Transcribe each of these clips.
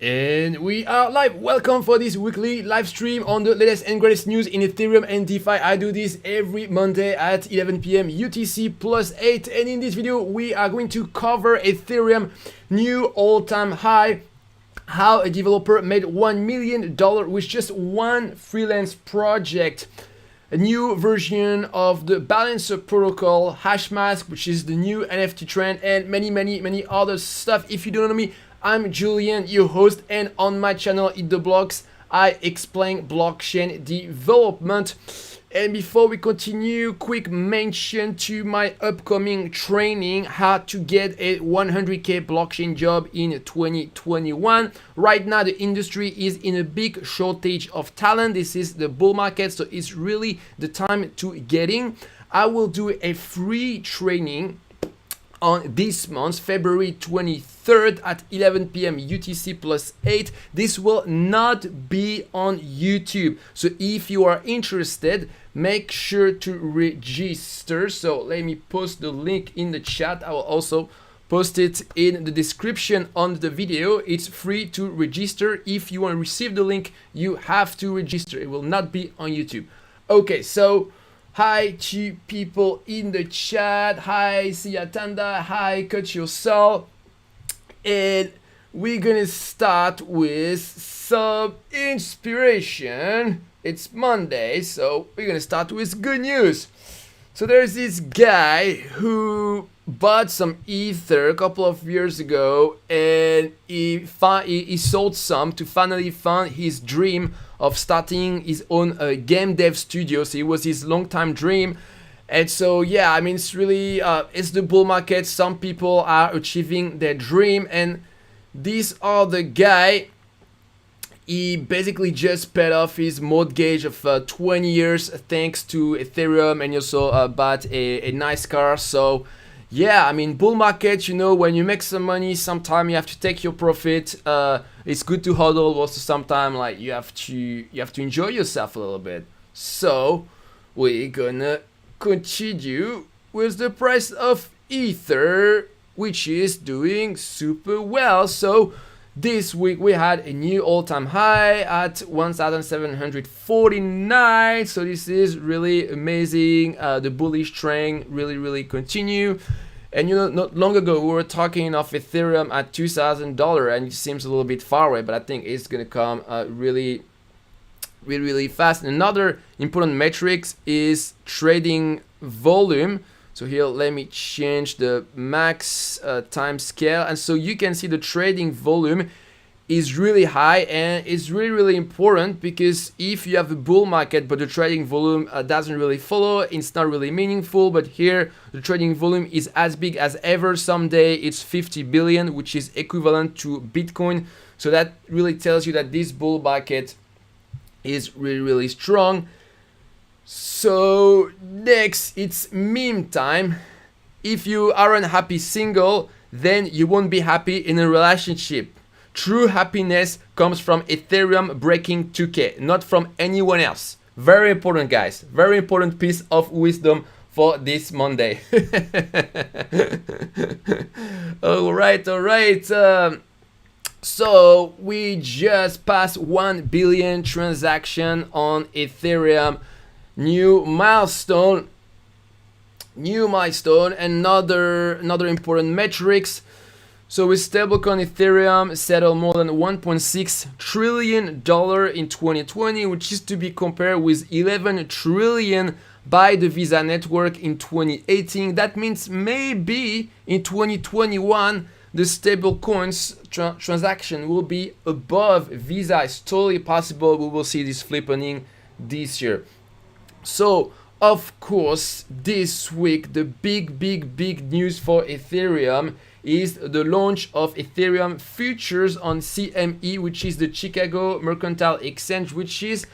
And we are live. Welcome for this weekly live stream on the latest and greatest news in Ethereum and DeFi. I do this every Monday at 11 p.m. UTC plus 8. And in this video, we are going to cover Ethereum new all-time high, how a developer made $1 million with just one freelance project, a new version of the Balancer protocol, Hashmask, which is the new NFT trend, and many other stuff. If you don't know me, I'm Julian, your host, and on my channel Eat the Blocks, I explain blockchain development. And before we continue, quick mention to my upcoming training, how to get a 100k blockchain job in 2021. Right now, the industry is in a big shortage of talent. This is the bull market, so it's really the time to get in. I will do a free training on this month, February 23rd at 11 p.m. UTC plus 8. This will not be on YouTube. So if you are interested, make sure to register. So let me post the link in the chat. I will also post it in the description on the video. It's free to register. If you want to receive the link, you have to register. It will not be on YouTube. Okay, so hi to people in the chat. Hi Siatanda. Hi Cut Your Soul. And we're gonna start with some inspiration. It's Monday, so we're gonna start with good news. So there's this guy who bought some ether a couple of years ago, and he sold some to finally fund his dream of starting his own game dev studio. So it was his long time dream. And so, yeah, I mean, it's really, it's the bull market. Some people are achieving their dream. And these are the guy, he basically just paid off his mortgage of 20 years thanks to Ethereum, and he also bought a nice car. So, yeah, I mean, bull market, you know, when you make some money, sometimes you have to take your profit. It's good to hodl, also sometimes like you have to enjoy yourself a little bit. So we're gonna continue with the price of Ether, which is doing super well. So this week we had a new all-time high at 1,749. So this is really amazing. The bullish trend really continue. And you know, not long ago we were talking of Ethereum at $2,000, and it seems a little bit far away, but I think it's gonna come really fast. And another important metrics is trading volume. So here, let me change the max time scale, and so you can see the trading volume is really high, and it's really important, because if you have a bull market but the trading volume doesn't really follow, it's not really meaningful. But here the trading volume is as big as ever. Someday it's 50 billion, which is equivalent to Bitcoin. So that really tells you that this bull market is really strong. So next, it's meme time. If you aren't happy single, then you won't be happy in a relationship. True happiness comes from Ethereum breaking 2K, not from anyone else. Very important, guys. Very important piece of wisdom for this Monday. All right. So we just passed 1 billion transaction on Ethereum. New milestone. Another important metrics. So with stablecoin Ethereum settled more than $1.6 trillion in 2020, which is to be compared with 11 trillion by the Visa network in 2018. That means maybe in 2021 the stablecoins transaction will be above Visa. It's totally possible. We will see this flipping this year. So of course, this week the big news for Ethereum is the launch of Ethereum futures on CME, which is the Chicago Mercantile Exchange, which is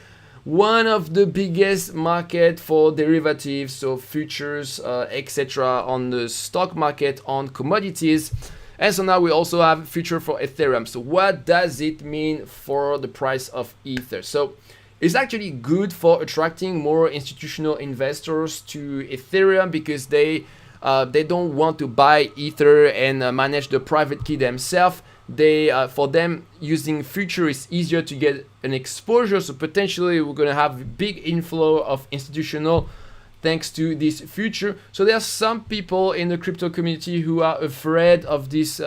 one of the biggest market for derivatives, so futures, etc., on the stock market on commodities. And so now we also have future for Ethereum. So what does it mean for the price of Ether? So it's actually good for attracting more institutional investors to Ethereum, because they don't want to buy Ether and manage the private key themselves. they for them using future is easier to get an exposure, so potentially we're going to have big inflow of institutional thanks to this future. So there are some people in the crypto community who are afraid of this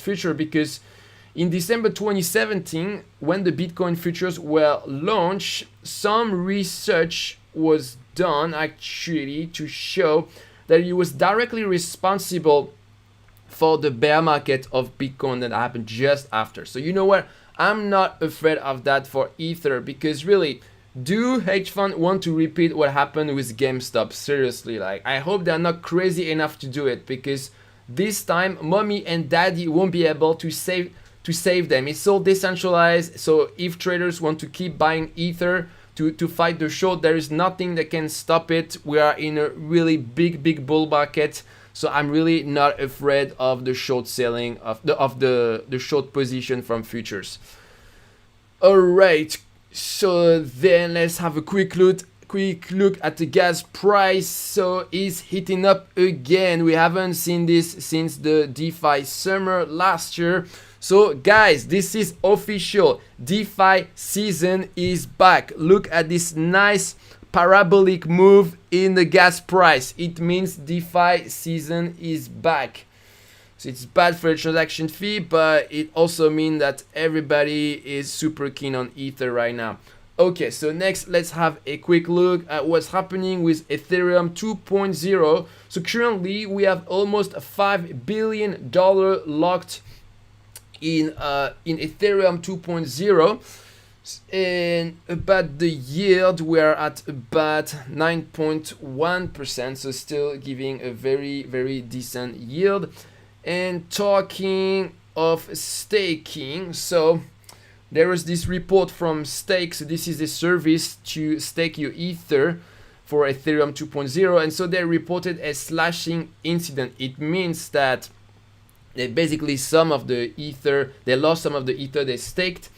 future, because in December 2017, when the Bitcoin futures were launched, some research was done actually to show that it was directly responsible for the bear market of Bitcoin that happened just after. So you know what? I'm not afraid of that for Ether, because really, do hedge funds want to repeat what happened with GameStop? Seriously, like, I hope they're not crazy enough to do it, because this time mommy and daddy won't be able to save them. It's so decentralized. So if traders want to keep buying Ether to fight the short, there is nothing that can stop it. We are in a really big bull market. So I'm really not afraid of the short selling of the short position from futures. All right, so then let's have a quick look at the gas price. So it's hitting up again. We haven't seen this since the DeFi summer last year. So guys, this is official. DeFi season is back. Look at this nice parabolic move in the gas price. It means DeFi season is back. So it's bad for the transaction fee, but it also means that everybody is super keen on Ether right now. Okay, so next let's have a quick look at what's happening with Ethereum 2.0. So currently we have almost $5 billion locked in Ethereum 2.0. And about the yield, we are at about 9.1%, so still giving a very decent yield. And talking of staking, so there is this report from Stake. So this is a service to stake your Ether for Ethereum 2.0, and so they reported a slashing incident. It means that they basically lost some of the Ether they staked.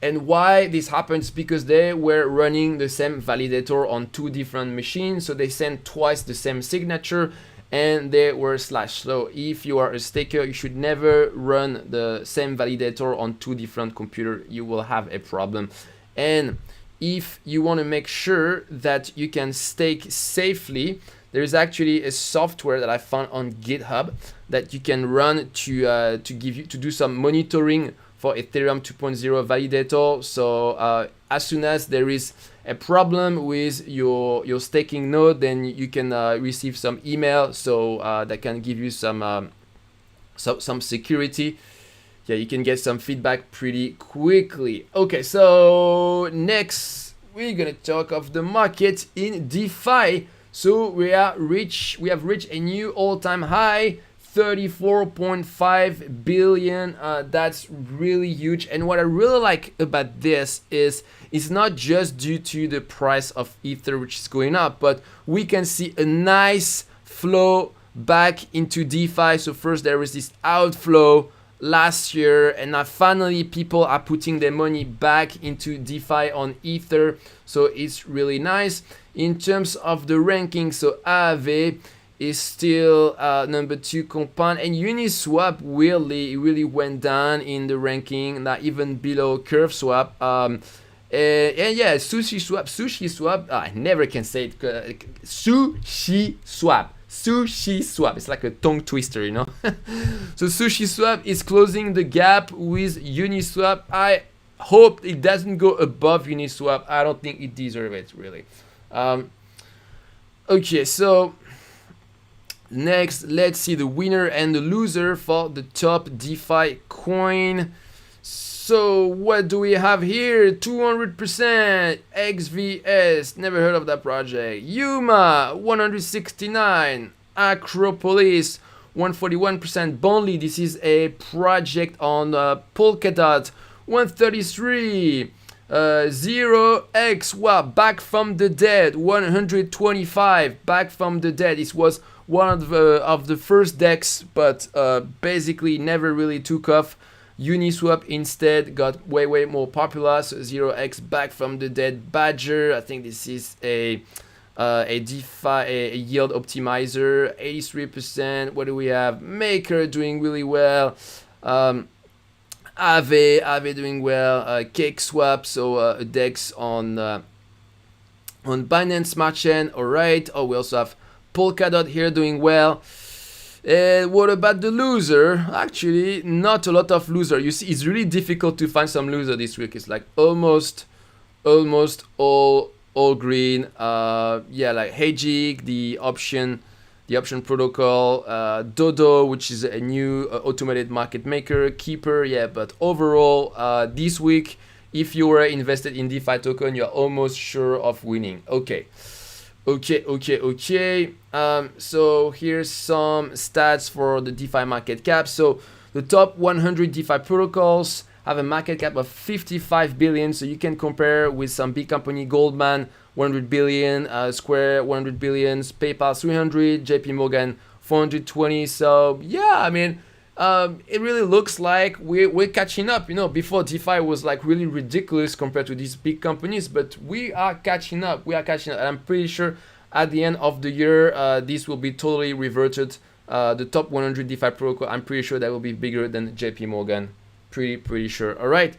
And why this happens? Because they were running the same validator on two different machines, so they sent twice the same signature and they were slashed. So if you are a staker, you should never run the same validator on two different computers. You will have a problem. And if you want to make sure that you can stake safely, there is actually a software that I found on GitHub that you can run to do some monitoring for Ethereum 2.0 validator. So as soon as there is a problem with your staking node, then you can receive some email. So that can give you some security. Yeah, you can get some feedback pretty quickly. Okay, so next we're gonna talk of the market in DeFi. So we have reached a new all-time high, 34.5 billion. That's really huge. And what I really like about this is it's not just due to the price of Ether, which is going up, but we can see a nice flow back into DeFi. So first there was this outflow last year, and now finally people are putting their money back into DeFi on Ether. So it's really nice. In terms of the ranking, so Aave is still number 2 compound, and Uniswap really went down in the ranking, not even below CurveSwap. And yeah, SushiSwap, I never can say it. SushiSwap. It's like a tongue twister, you know. So SushiSwap is closing the gap with Uniswap. I hope it doesn't go above Uniswap. I don't think it deserves it, really. Okay, so next, let's see the winner and the loser for the top DeFi coin. So what do we have here? 200% XVS, never heard of that project. Yuma 169, Acropolis 141%. Bondly, this is a project on Polkadot 133. 0x, wow, Back from the Dead 125. Back from the Dead, this was one of the first decks, but basically never really took off. Uniswap instead got way more popular. So 0x, Back from the Dead, Badger, I think this is a DeFi, a yield optimizer, 83%. What do we have? Maker doing really well. Aave doing well. Cake Swap, so a DEX on Binance Smart Chain. All right. Oh, we also have Polkadot here doing well. And what about the loser? Actually, not a lot of loser. You see, it's really difficult to find some loser this week. It's like almost all green. Yeah, like Hejik, the option protocol, Dodo, which is a new automated market maker, Keeper. Yeah, but overall, this week, if you were invested in DeFi token, you're almost sure of winning. Okay. So here's some stats for the DeFi market cap. So the top 100 DeFi protocols have a market cap of 55 billion. So you can compare with some big company, Goldman 100 billion, Square 100 billions, PayPal 300, JP Morgan 420. So yeah, I mean, it really looks like we're catching up. You know, before DeFi was like really ridiculous compared to these big companies, but we are catching up. And I'm pretty sure at the end of the year, this will be totally reverted. The top 100 DeFi protocol, I'm pretty sure that will be bigger than JP Morgan. Pretty sure. All right.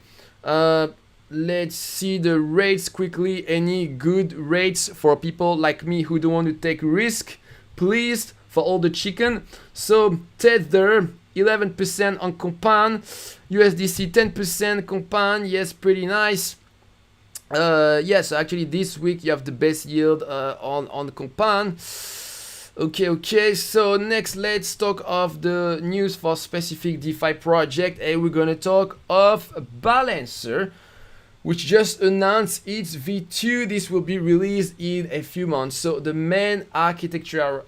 Let's see the rates quickly. Any good rates for people like me who don't want to take risk, please, for all the chicken. So Tether 11% on compound, USDC 10% compound. Yes, pretty nice. Yes, actually this week you have the best yield on the compound. Okay, so next let's talk of the news for specific DeFi project, and we're gonna talk of Balancer, which just announced its V2. This will be released in a few months. So the main architectural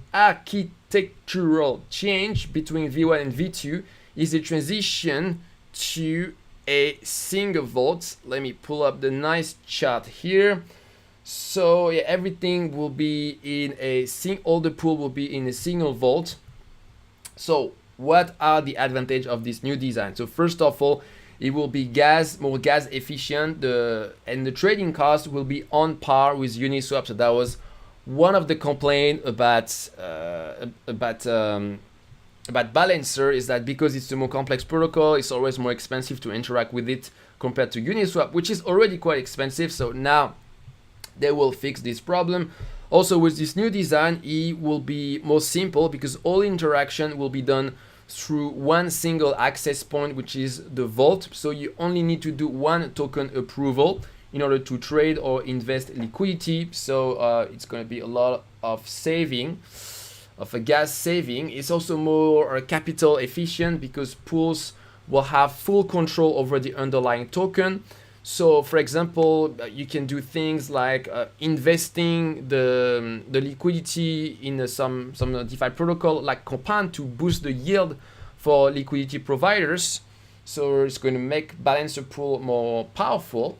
change between V1 and V2 is the transition to a single vault. Let me pull up the nice chart here. So yeah, everything will be in all the pool will be in a single vault. So what are the advantages of this new design? So first of all, it will be more gas efficient, and the trading cost will be on par with Uniswap. So that was one of the complaints about Balancer, is that because it's a more complex protocol, it's always more expensive to interact with it compared to Uniswap, which is already quite expensive. So now they will fix this problem. Also, with this new design, it will be more simple because all interaction will be done through one single access point, which is the vault. So you only need to do one token approval in order to trade or invest liquidity. So it's going to be a lot of saving, of a gas saving. It's also more capital efficient because pools will have full control over the underlying token. So for example, you can do things like investing the liquidity in some DeFi protocol like Compound to boost the yield for liquidity providers. So it's going to make Balancer pool more powerful.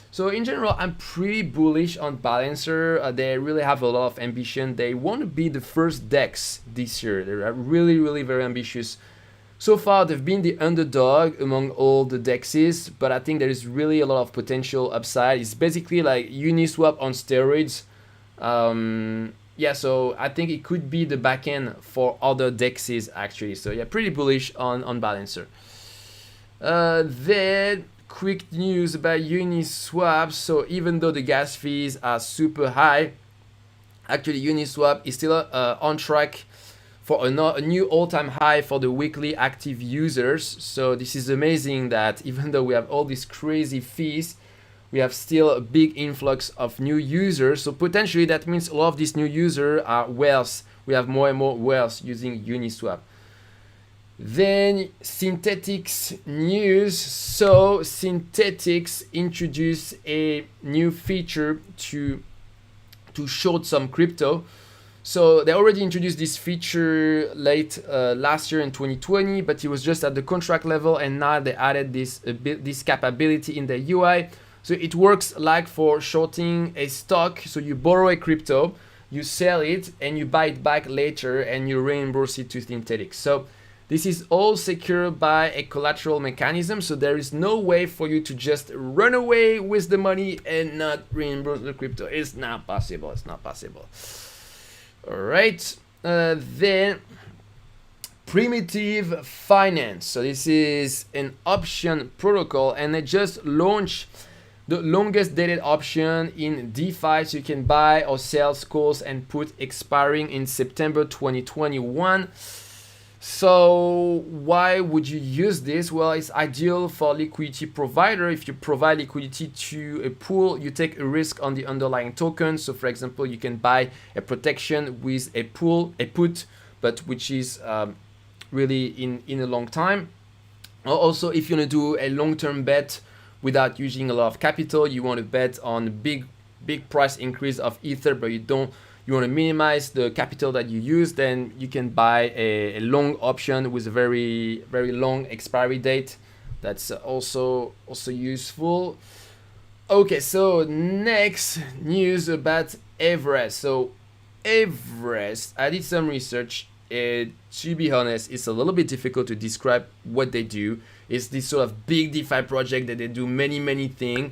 So in general, I'm pretty bullish on Balancer. They really have a lot of ambition. They want to be the first DEX this year. They're really very ambitious. So far, they've been the underdog among all the DEXs, but I think there is really a lot of potential upside. It's basically like Uniswap on steroids. Yeah, so I think it could be the backend for other DEXs actually. So yeah, pretty bullish on Balancer. Then quick news about Uniswap. So even though the gas fees are super high, actually Uniswap is still on track for a new all-time high for the weekly active users. So this is amazing that even though we have all these crazy fees, we have still a big influx of new users. So potentially that means a lot of these new users are whales. We have more and more whales using Uniswap. Then Synthetix news. So Synthetix introduced a new feature to short some crypto. So they already introduced this feature late last year in 2020, but it was just at the contract level, and now they added this capability in the UI. So it works like for shorting a stock. So you borrow a crypto, you sell it, and you buy it back later, and you reimburse it to Synthetix. So this is all secured by a collateral mechanism. So there is no way for you to just run away with the money and not reimburse the crypto. It's not possible. All right, then Primitive Finance. So this is an option protocol, and they just launched the longest dated option in DeFi. So you can buy or sell calls and put expiring in September 2021. So why would you use this? Well, it's ideal for liquidity provider. If you provide liquidity to a pool, you take a risk on the underlying token. So for example, you can buy a protection with a put, but which is really in a long time. Also, if you want to do a long-term bet without using a lot of capital, you want to bet on big price increase of Ether, but you want to minimize the capital that you use, then you can buy a long option with a very long expiry date. That's also useful. Okay, so next news about Everest. So Everest, I did some research. To be honest, it's a little bit difficult to describe what they do. It's this sort of big DeFi project that they do many things,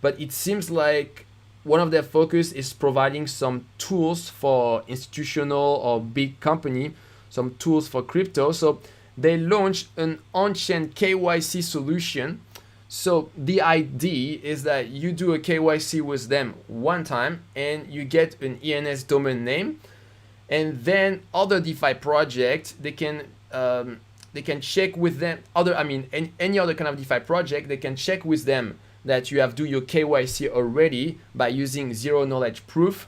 but it seems like one of their focus is providing some tools for institutional or big company, some tools for crypto. So they launched an on-chain KYC solution. So the idea is that you do a KYC with them one time and you get an ENS domain name, and then other DeFi projects, they can check with them, any other kind of DeFi project, they can check with them that you have do your KYC already by using zero knowledge proof.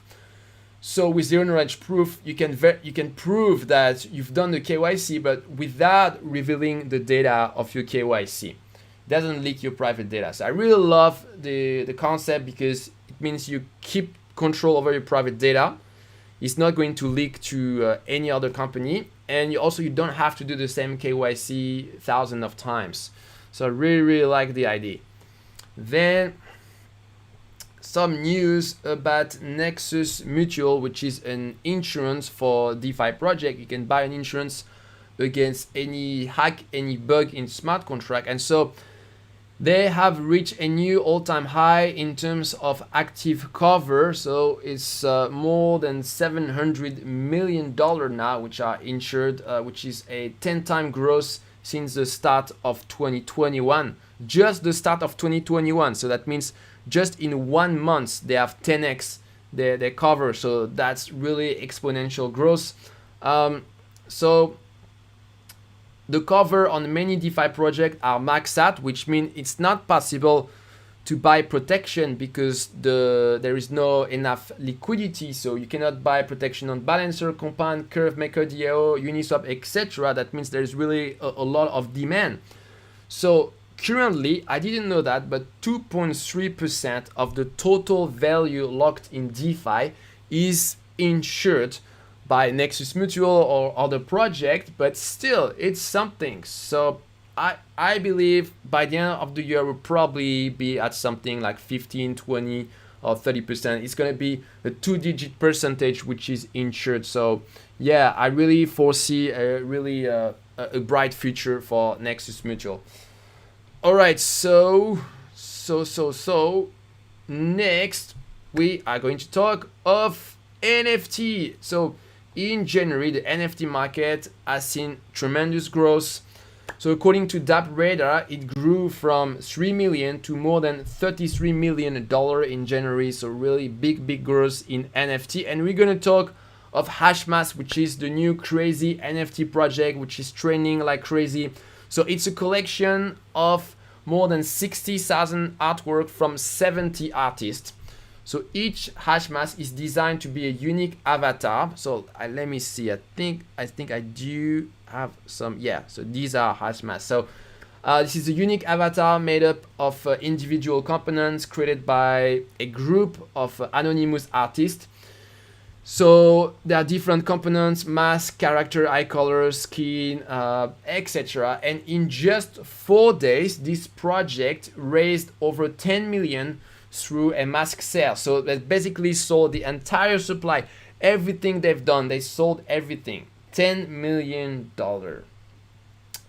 So with zero knowledge proof, you can prove that you've done the KYC, but without revealing the data of your KYC. It doesn't leak your private data. So I really love the concept, because it means you keep control over your private data. It's not going to leak to any other company, and you don't have to do the same KYC thousands of times. So I really like the idea. Then some news about Nexus Mutual, which is an insurance for DeFi project. You can buy an insurance against any hack, any bug in smart contract. And so they have reached a new all-time high in terms of active cover. So it's more than $700 million now, which are insured, which is a 10-time growth since the start of 2021. Just the start of 2021. So that means just in 1 month, they have 10x their cover. So that's really exponential growth. So the cover on many DeFi projects are maxed out, which means it's not possible to buy protection because there is no enough liquidity. So you cannot buy protection on Balancer, Compound, Curvemaker, DAO, Uniswap, etc. That means there's really a lot of demand. So currently, I didn't know that, but 2.3% of the total value locked in DeFi is insured by Nexus Mutual or other project, but still it's something. So I believe by the end of the year we'll probably be at something like 15, 20 or 30%. It's going to be a 2-digit percentage which is insured. So yeah, I really foresee a bright future for Nexus Mutual. All right, so next we are going to talk of NFT. So in January, the NFT market has seen tremendous growth. So according to DappRadar, it grew from 3 million to more than $33 million in January. So really big growth in NFT. And we're going to talk of Hashmas, which is the new crazy NFT project, which is trending like crazy. So it's a collection of more than 60,000 artwork from 70 artists. So each Hashmas is designed to be a unique avatar. So let me see. I think I do have some. Yeah. So these are Hashmas. So this is a unique avatar made up of individual components created by a group of anonymous artists. So there are different components: mask, character, eye color, skin, etc. And in just 4 days, this project raised over 10 million through a mask sale. So they basically sold the entire supply, everything they've done, they sold everything. $10 million.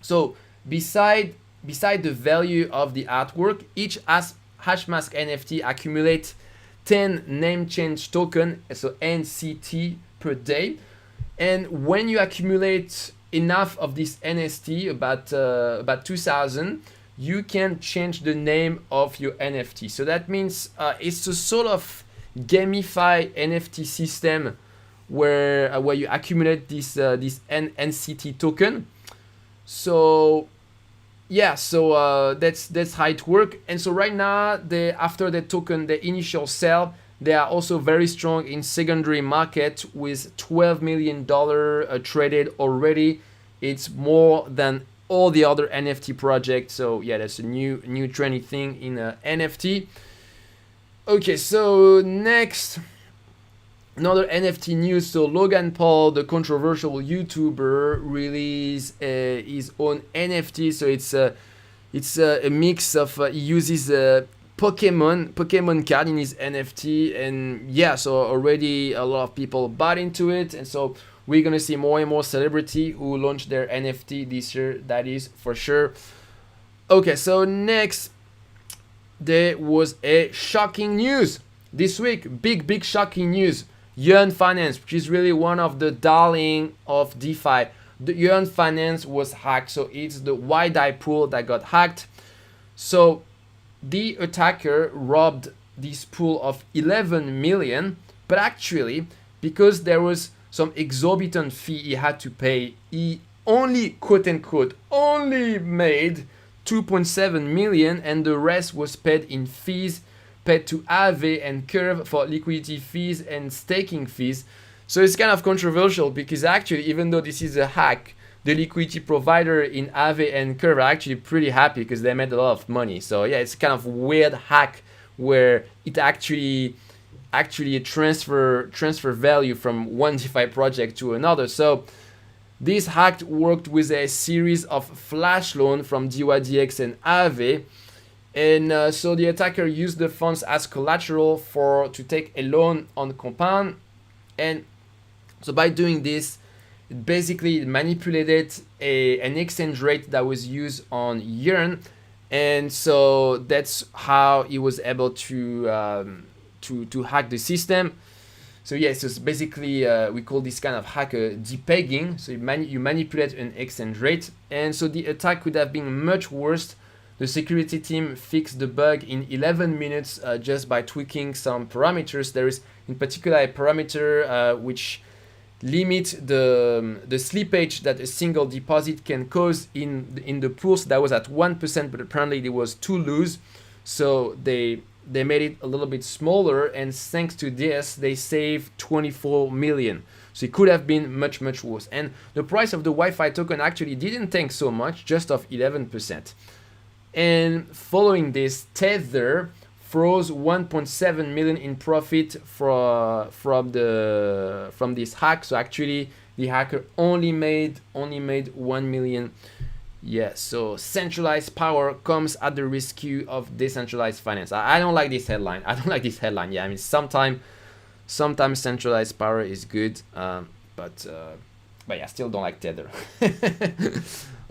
So beside the value of the artwork, each Hashmask NFT accumulates 10 name change token, so NCT per day. And when you accumulate enough of this NFT, about 2,000, you can change the name of your NFT. So that means it's a sort of gamify NFT system where you accumulate this NCT token. So yeah, so that's how it works. And so right now, after the token, the initial sale, they are also very strong in secondary market with $12 million traded already. It's more than all the other NFT projects. So yeah, that's a new trendy thing in NFT. Okay, so next, another NFT news. So Logan Paul, the controversial YouTuber, released his own NFT. So it's a mix of he uses Pokemon card in his NFT, and yeah, so already a lot of people bought into it, and so we're gonna see more and more celebrity who launch their NFT this year. That is for sure. Okay, so next, there was a shocking news this week. Big shocking news. Yearn Finance, which is really one of the darling of DeFi. The Yearn Finance was hacked, so it's the WiDi pool that got hacked. So the attacker robbed this pool of 11 million, but actually, because there was some exorbitant fee he had to pay, he only, quote unquote, only made 2.7 million, and the rest was paid in fees paid to Aave and Curve for liquidity fees and staking fees. So it's kind of controversial because actually, even though this is a hack, the liquidity provider in Aave and Curve are actually pretty happy because they made a lot of money. So yeah, it's kind of weird hack where it actually transfer value from one DeFi project to another. So this hack worked with a series of flash loans from DYDX and Aave. And so the attacker used the funds as collateral to take a loan on Compound. And so by doing this, it basically manipulated an exchange rate that was used on Yearn. And so that's how he was able to hack the system. So yes, it's basically we call this kind of hack depegging. So you manipulate an exchange rate, and so the attack could have been much worse. The security team fixed the bug in 11 minutes just by tweaking some parameters. There is in particular a parameter which limits the slippage that a single deposit can cause in the pool. So that was at 1%, but apparently it was too loose. So they made it a little bit smaller, and thanks to this, they saved 24 million. So it could have been much worse. And the price of the Wi-Fi token actually didn't tank so much, just of 11%. And following this, Tether froze 1.7 million in profit from this hack. So actually, the hacker only made 1 million. Yeah, so centralized power comes at the rescue of decentralized finance. I don't like this headline. Yeah, I mean, sometimes centralized power is good, but yeah, I still don't like Tether.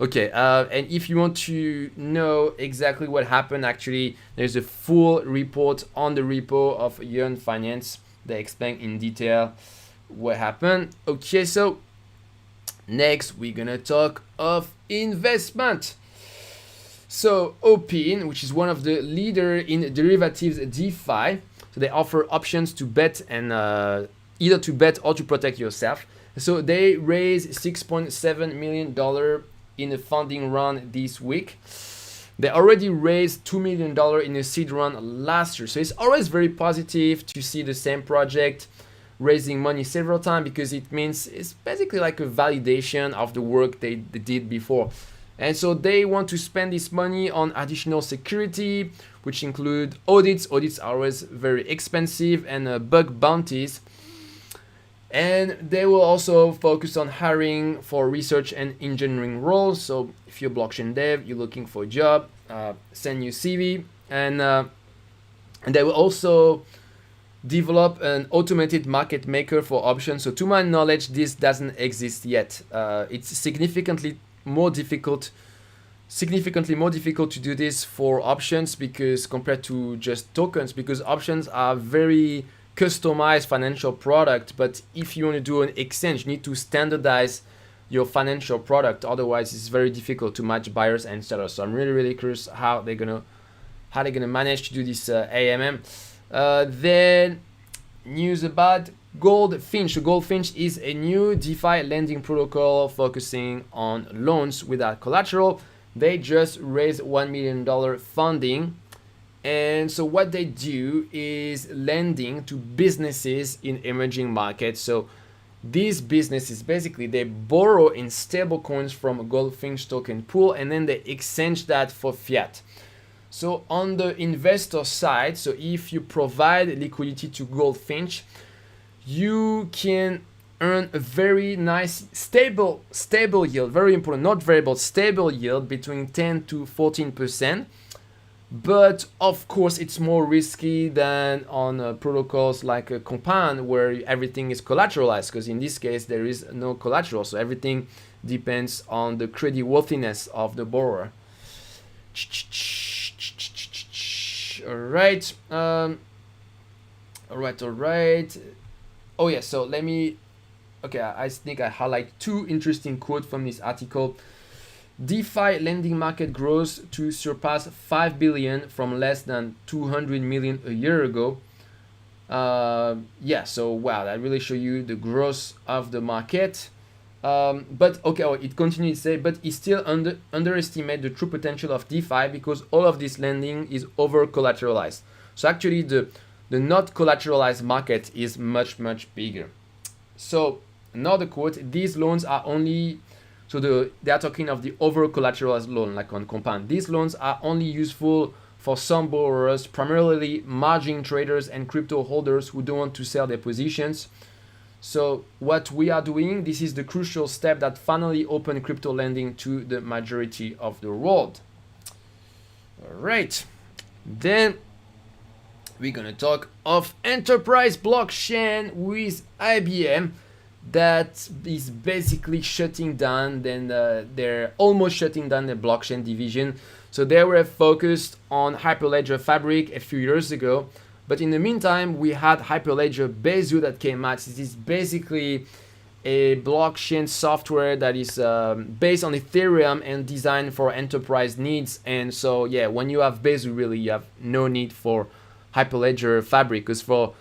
Okay, and if you want to know exactly what happened, actually, there's a full report on the repo of Yearn Finance. They explain in detail what happened. Okay, so next we're gonna talk of investment. So Opin, which is one of the leader in derivatives DeFi, so they offer options to bet and either to bet or to protect yourself. So they raised $6.7 million in a funding round this week. They already raised $2 million in a seed round last year. So it's always very positive to see the same project raising money several times, because it means it's basically like a validation of the work they did before. And so they want to spend this money on additional security, which include audits. Audits are always very expensive, and bug bounties. And they will also focus on hiring for research and engineering roles. So if you're blockchain dev, you're looking for a job, send your CV. And they will also develop an automated market maker for options. So to my knowledge, this doesn't exist yet. It's significantly more difficult to do this for options, because compared to just tokens, because options are very customized financial product. But if you want to do an exchange, you need to standardize your financial product. Otherwise, it's very difficult to match buyers and sellers. So I'm really curious how they're gonna manage to do this AMM. Then news about Goldfinch. So Goldfinch is a new DeFi lending protocol focusing on loans without collateral. They just raised $1 million funding. And so what they do is lending to businesses in emerging markets. So these businesses, basically, they borrow in stable coins from a Goldfinch token pool, and then they exchange that for fiat. So on the investor side, so if you provide liquidity to Goldfinch, you can earn a very nice stable yield, very important, not variable, stable yield between 10 to 14%. But of course, it's more risky than on protocols like a Compound, where everything is collateralized, because in this case there is no collateral, so everything depends on the credit worthiness of the borrower. All right. Oh yeah, so let me, okay, I think I highlight two interesting quotes from this article. DeFi lending market grows to surpass 5 billion from less than 200 million a year ago. Yeah, so wow, that really show you the growth of the market. But okay, it continues to say, but it still underestimate the true potential of DeFi because all of this lending is over collateralized. So actually the not collateralized market is much bigger. So another quote, these loans are only, so they are talking of the over collateralized loan like on Compound. These loans are only useful for some borrowers, primarily margin traders and crypto holders who don't want to sell their positions. So what we are doing, this is the crucial step that finally opened crypto lending to the majority of the world. All right, then we're gonna talk of enterprise blockchain with IBM that is basically shutting down. Then they're almost shutting down the blockchain division. So they were focused on Hyperledger Fabric a few years ago, but in the meantime we had Hyperledger Besu that came out. This is basically a blockchain software that is based on Ethereum and designed for enterprise needs. And so yeah, when you have Besu, really you have no need for Hyperledger Fabric, because for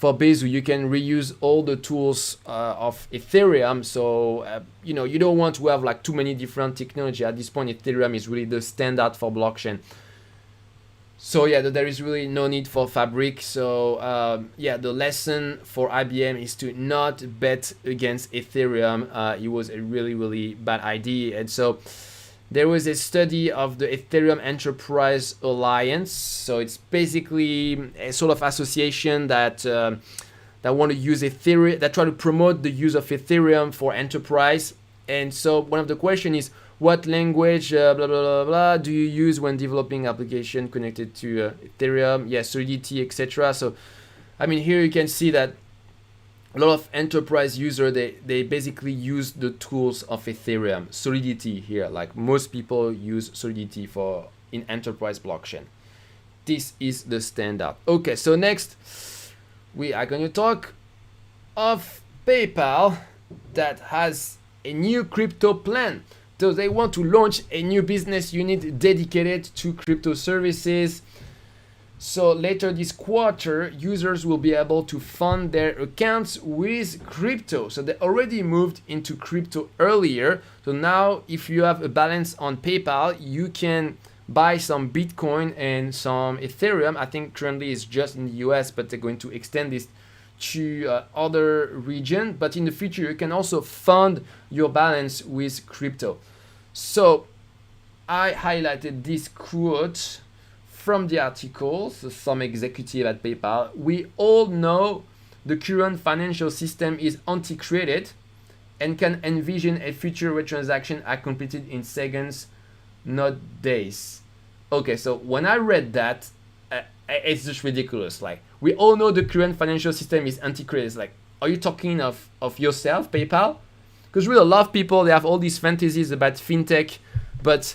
Besu you can reuse all the tools of Ethereum. So you know, you don't want to have like too many different technology. At this point Ethereum is really the standard for blockchain. So yeah, there is really no need for Fabric. So yeah, the lesson for IBM is to not bet against Ethereum. It was a really bad idea. And so there was a study of the Ethereum Enterprise Alliance. So it's basically a sort of association that want to use Ethereum, that try to promote the use of Ethereum for enterprise. And so one of the questions is, what language blah blah blah blah do you use when developing application connected to Ethereum? Yeah, Solidity, etc. So I mean, here you can see that a lot of enterprise users, they basically use the tools of Ethereum. Solidity here, like most people use Solidity for in enterprise blockchain. This is the standard. Okay, so next we are going to talk of PayPal that has a new crypto plan. So they want to launch a new business unit dedicated to crypto services. So later this quarter, users will be able to fund their accounts with crypto. So they already moved into crypto earlier. So now if you have a balance on PayPal, you can buy some Bitcoin and some Ethereum. I think currently it's just in the US, but they're going to extend this to other region. But in the future, you can also fund your balance with crypto. So I highlighted this quote from the article, so some executive at PayPal. We all know the current financial system is antiquated and can envision a future where transactions are completed in seconds, not days. Okay, so when I read that, it's just ridiculous. Like, we all know the current financial system is antiquated. It's like, are you talking of yourself, PayPal? Because really a lot of people, they have all these fantasies about fintech, but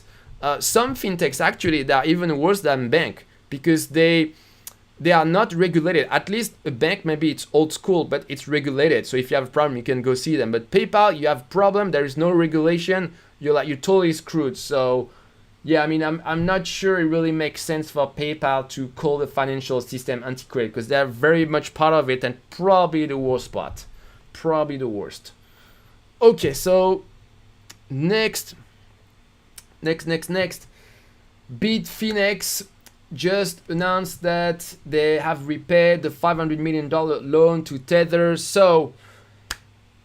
some fintechs actually, they are even worse than bank, because they they are not regulated. At least a bank, maybe it's old school, but it's regulated. So if you have a problem, you can go see them. But PayPal, you have a problem, there is no regulation, you're totally screwed. So yeah, I mean, I'm not sure it really makes sense for PayPal to call the financial system antiquated, because they're very much part of it, and probably the worst part. Probably the worst. Okay, so next. Bitfinex just announced that they have repaid the $500 million loan to Tether. So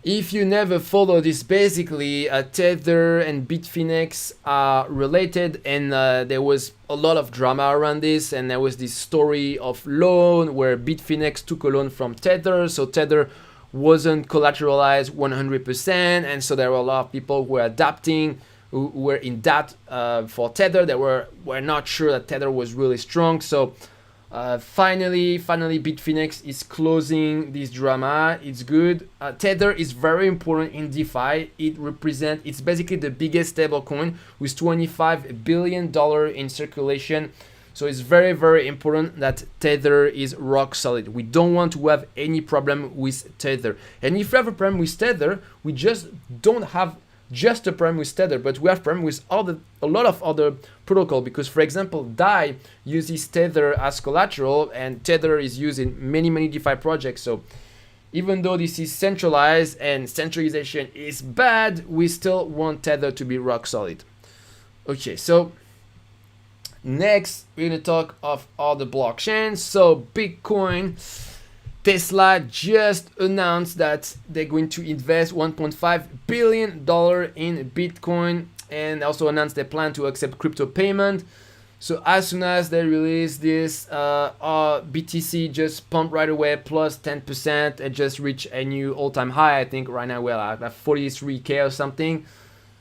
if you never follow this, basically Tether and Bitfinex are related, and there was a lot of drama around this, and there was this story of loan where Bitfinex took a loan from Tether, so Tether wasn't collateralized 100%, and so there were a lot of people who were adapting, who were in debt for Tether. They were not sure that Tether was really strong. So finally Bitfinex is closing this drama. It's good. Tether is very important in DeFi. It's basically the biggest stablecoin with $25 billion in circulation. So it's very, very important that Tether is rock solid. We don't want to have any problem with Tether. And if we have a problem with Tether, we just don't have just a problem with Tether, but we have problem with a lot of other protocol, because for example DAI uses Tether as collateral, and Tether is used in many DeFi projects. So even though this is centralized and centralization is bad, we still want Tether to be rock solid. Okay, so next we're gonna talk of other blockchains. So Bitcoin, Tesla just announced that they're going to invest $1.5 billion in Bitcoin, and also announced they plan to accept crypto payment. So as soon as they release this, BTC just pumped right away, plus 10%, and just reached a new all-time high. I think right now we're at 43K or something.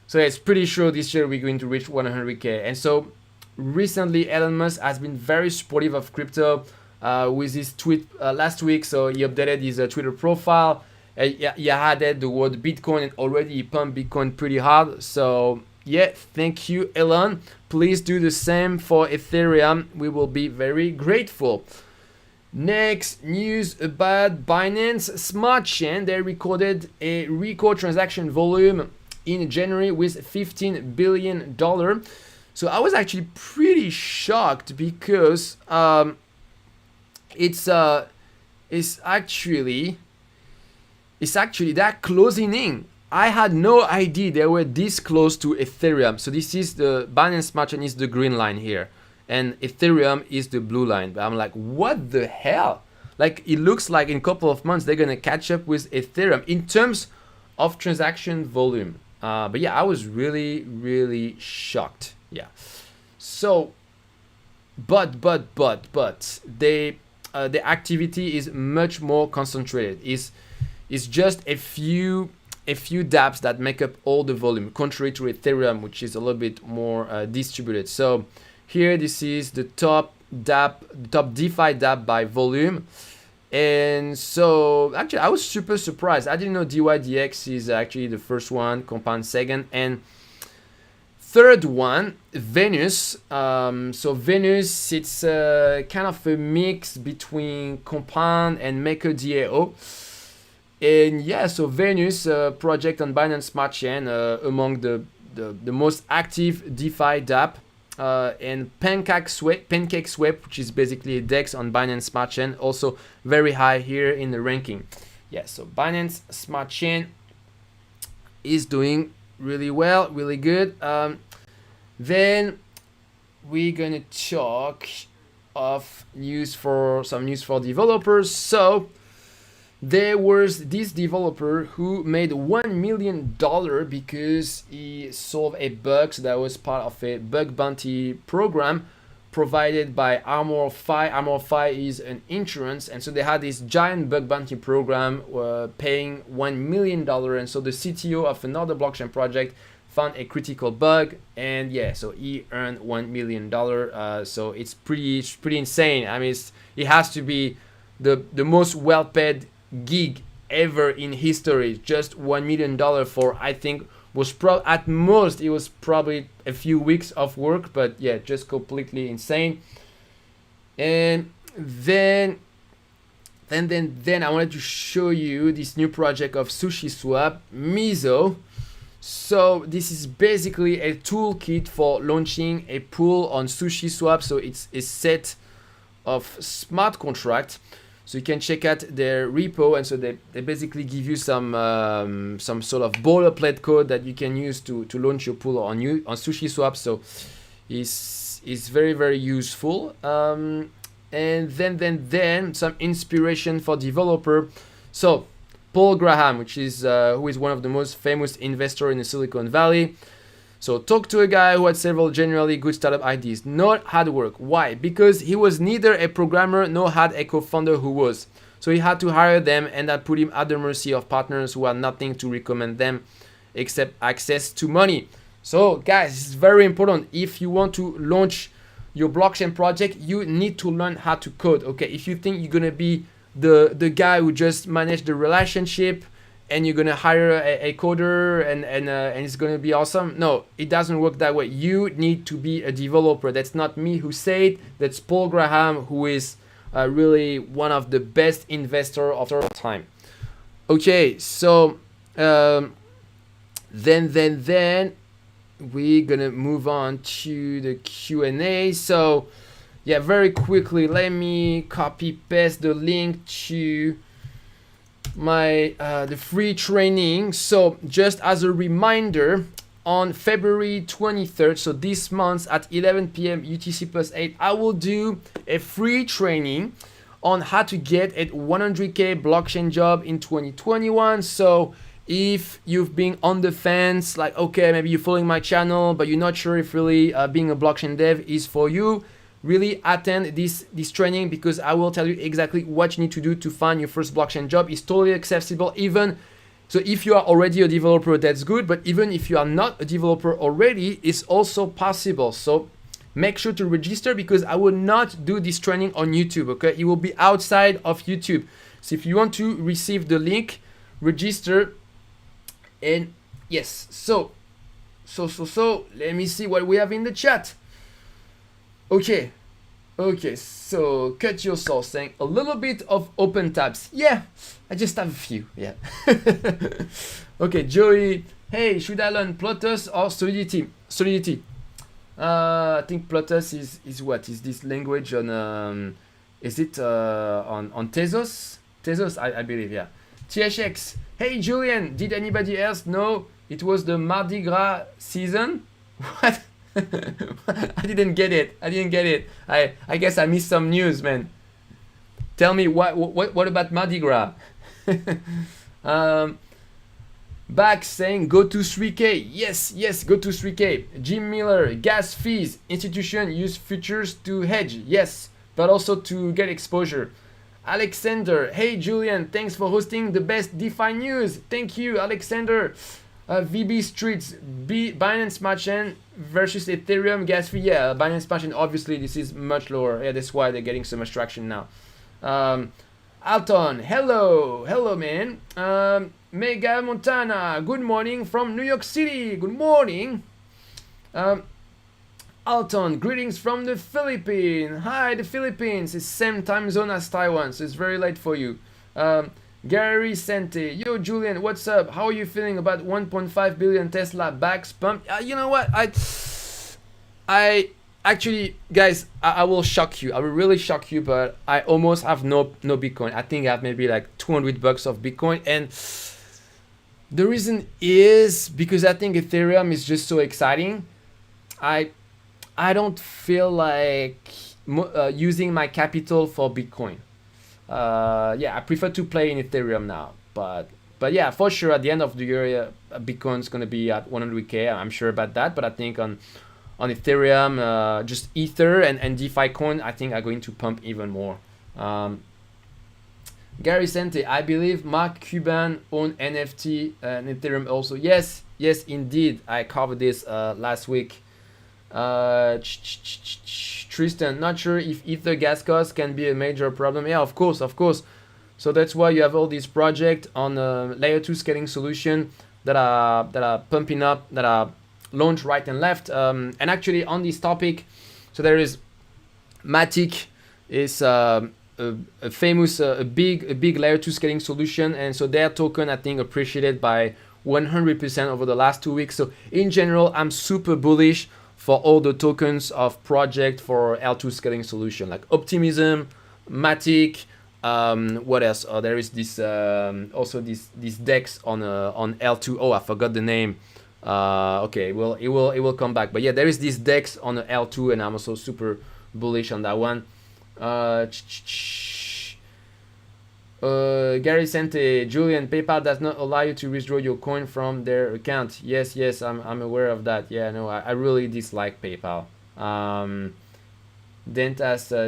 So it's pretty sure this year we're going to reach 100K. And so recently Elon Musk has been very supportive of crypto. With his tweet last week, so he updated his Twitter profile. He added the word Bitcoin, and already he pumped Bitcoin pretty hard. So yeah, thank you, Elon. Please do the same for Ethereum. We will be very grateful. Next news about Binance Smart Chain. They recorded a record transaction volume in January with $15 billion. So I was actually pretty shocked, because it's actually that closing in. I had no idea they were this close to Ethereum. So this is the Binance Smart Chain is the green line here, and Ethereum is the blue line. But I'm like, what the hell? Like, it looks like in a couple of months they're gonna catch up with Ethereum in terms of transaction volume. But yeah, I was really shocked. Yeah. So, but the activity is much more concentrated. It's just a few dApps that make up all the volume, contrary to Ethereum, which is a little bit more distributed. So here, this is the top DeFi dApp by volume. And so actually I was super surprised. I didn't know DYDX is actually the first one, Compound second, and third one, Venus. So Venus, it's kind of a mix between Compound and MakerDAO. And yeah, so Venus, project on Binance Smart Chain, among the most active DeFi dApp, and PancakeSwap, which is basically a DEX on Binance Smart Chain, also very high here in the ranking. Yeah, so Binance Smart Chain is doing really well, really good. Then we're gonna talk of some news for developers. So there was this developer who made $1 million because he solved a bug. So that was part of a bug bounty program provided by Armor5. Armor5 is an insurance, and so they had this giant bug bounty program paying $1 million. And so the CTO of another blockchain project found a critical bug, and yeah, so he earned $1 million. So it's pretty insane. I mean, it has to be the most well-paid gig ever in history. Just $1 million for, I think, at most it was probably a few weeks of work, but yeah, just completely insane. And then then I wanted to show you this new project of SushiSwap, Miso. So this is basically a toolkit for launching a pool on SushiSwap. So it's a set of smart contracts. So you can check out their repo, and so they basically give you some sort of boilerplate code that you can use to launch your pool on SushiSwap. So it's very useful. And then some inspiration for developer. So Paul Graham, which is who is one of the most famous investors in the Silicon Valley. So talk to a guy who had several generally good startup ideas, not hard work. Why? Because he was neither a programmer nor had a co-founder who was. So he had to hire them, and that put him at the mercy of partners who had nothing to recommend them except access to money. So guys, it's very important. If you want to launch your blockchain project, you need to learn how to code. Okay, if you think you're gonna be the guy who just manage the relationship and you're gonna hire a coder and it's gonna be awesome, no, it doesn't work that way. You need to be a developer. That's not me who say it. That's Paul Graham, who is really one of the best investor of our time. Okay, so then we're gonna move on to the Q&A. So yeah, very quickly, let me copy paste the link to my the free training. So just as a reminder, on February 23rd, so this month at 11 p.m. UTC plus 8, I will do a free training on how to get a 100k blockchain job in 2021. So if you've been on the fence, like, okay, maybe you're following my channel, but you're not sure if really being a blockchain dev is for you, really attend this training, because I will tell you exactly what you need to do to find your first blockchain job. It's totally accessible. Even so, if you are already a developer, that's good. But even if you are not a developer already, it's also possible. So make sure to register, because I will not do this training on YouTube. Okay, it will be outside of YouTube. So if you want to receive the link, register. And yes, so let me see what we have in the chat. Okay, so Cut Your Soul saying a little bit of open tabs. Yeah, I just have a few, yeah. Okay, Joey, hey, should I learn Plotus or Solidity? I think Plotus is what? Is this language on, is it on Tezos? Tezos, I believe, yeah. THX, hey Julian, did anybody else know it was the Mardi Gras season? What? I didn't get it. I guess I missed some news, man. Tell me what about Mardi Gras? Back saying go to 3K. Yes, go to 3K. Jim Miller, gas fees. Institution use futures to hedge. Yes, but also to get exposure. Alexander, hey Julian, thanks for hosting the best DeFi news. Thank you, Alexander. VB Streets, Binance Smart Chain versus Ethereum gas fee. Yeah, Binance Smart Chain, obviously this is much lower. Yeah, that's why they're getting so much traction now. Alton, hello man. Mega Montana, good morning from New York City. Good morning. Alton, greetings from the Philippines. Hi, the Philippines. It's same time zone as Taiwan, so it's very late for you. Gary Sente, yo Julian, what's up? How are you feeling about 1.5 billion Tesla backs pump? You know what? I actually, guys, I will shock you. I will really shock you, but I almost have no Bitcoin. I think I have maybe like $200 of Bitcoin, and the reason is because I think Ethereum is just so exciting. I don't feel like using my capital for Bitcoin. Yeah, I prefer to play in Ethereum now, but yeah, for sure at the end of the year, Bitcoin's gonna be at 100k. I'm sure about that. But I think on Ethereum, just Ether and DeFi coin, I think are going to pump even more. Gary Sente, I believe Mark Cuban own NFT and Ethereum also. Yes, indeed. I covered this last week. Tristan, not sure if Ether gas costs can be a major problem. Yeah, of course. So that's why you have all these projects on layer 2 scaling solution that are pumping up, that are launched right and left. And actually on this topic, so there is Matic is a famous, a big layer 2 scaling solution, and so their token I think appreciated by 100% over the last 2 weeks. So in general, I'm super bullish for all the tokens of project for L2 scaling solution, like Optimism, Matic. What else? Oh, there is this also this DEX on L2. Oh, I forgot the name. Okay, well it will come back. But yeah, there is this DEX on the L2, and I'm also super bullish on that one. Gary Sente, Julian, PayPal does not allow you to withdraw your coin from their account. Yes, I'm aware of that. Yeah, no, I really dislike PayPal. Dentas,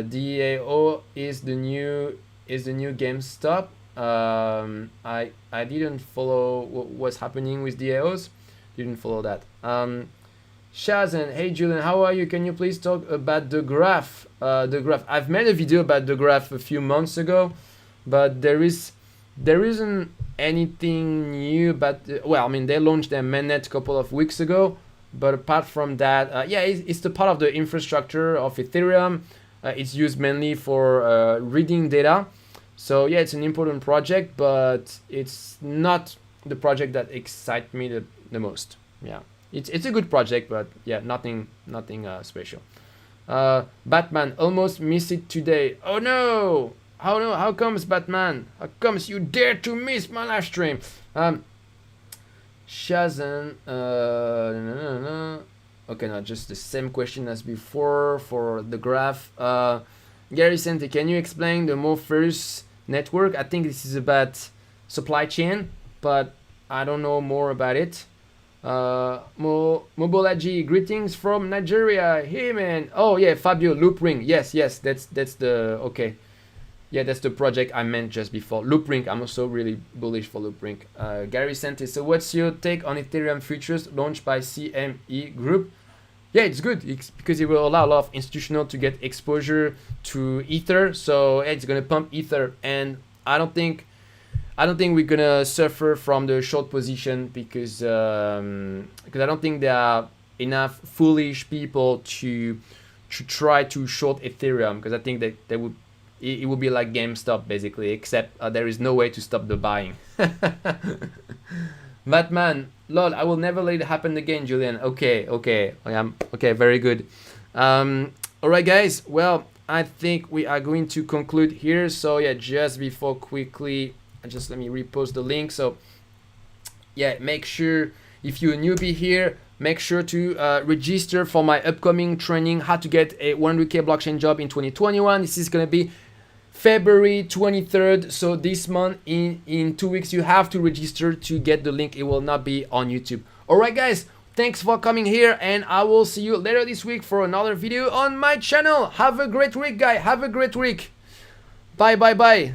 DAO is the new GameStop. I didn't follow what's happening with DAOs. Didn't follow that. Shazan, hey Julian, how are you? Can you please talk about the graph? The graph. I've made a video about the graph a few months ago, but there isn't anything new. But well, I mean, they launched their mainnet a couple of weeks ago. But apart from that, yeah, it's the part of the infrastructure of Ethereum. It's used mainly for reading data. So yeah, it's an important project, but it's not the project that excites me the most. Yeah, it's a good project, but yeah, nothing special. Batman almost missed it today. Oh no! How comes, Batman? How comes you dare to miss my live stream? Shazan, okay, no, just the same question as before for the graph. Gary Sente, can you explain the Morpheus network? I think this is about supply chain, but I don't know more about it. Mobolaji, greetings from Nigeria. Hey man. Oh yeah, Fabio, Loopring. Yes, that's the okay. Yeah, that's the project I meant just before. Loopring, I'm also really bullish for Loopring. Gary Sente, so what's your take on Ethereum futures launched by CME Group? Yeah, it's good. It's because it will allow a lot of institutional to get exposure to Ether. So it's gonna pump Ether, and I don't think we're gonna suffer from the short position because I don't think there are enough foolish people to try to short Ethereum, because I think that they would. It will be like GameStop basically, except there is no way to stop the buying. Batman, lol, I will never let it happen again, Julian. Okay, very good. Alright guys, well, I think we are going to conclude here. So yeah, just before quickly, just let me repost the link. So yeah, make sure if you're a newbie here, make sure to register for my upcoming training, how to get a 100k blockchain job in 2021. This is going to be February 23rd. So this month, in 2 weeks, you have to register to get the link. It will not be on YouTube. All right, guys, thanks for coming here, and I will see you later this week for another video on my channel. Have a great week, guys. Have a great week. Bye.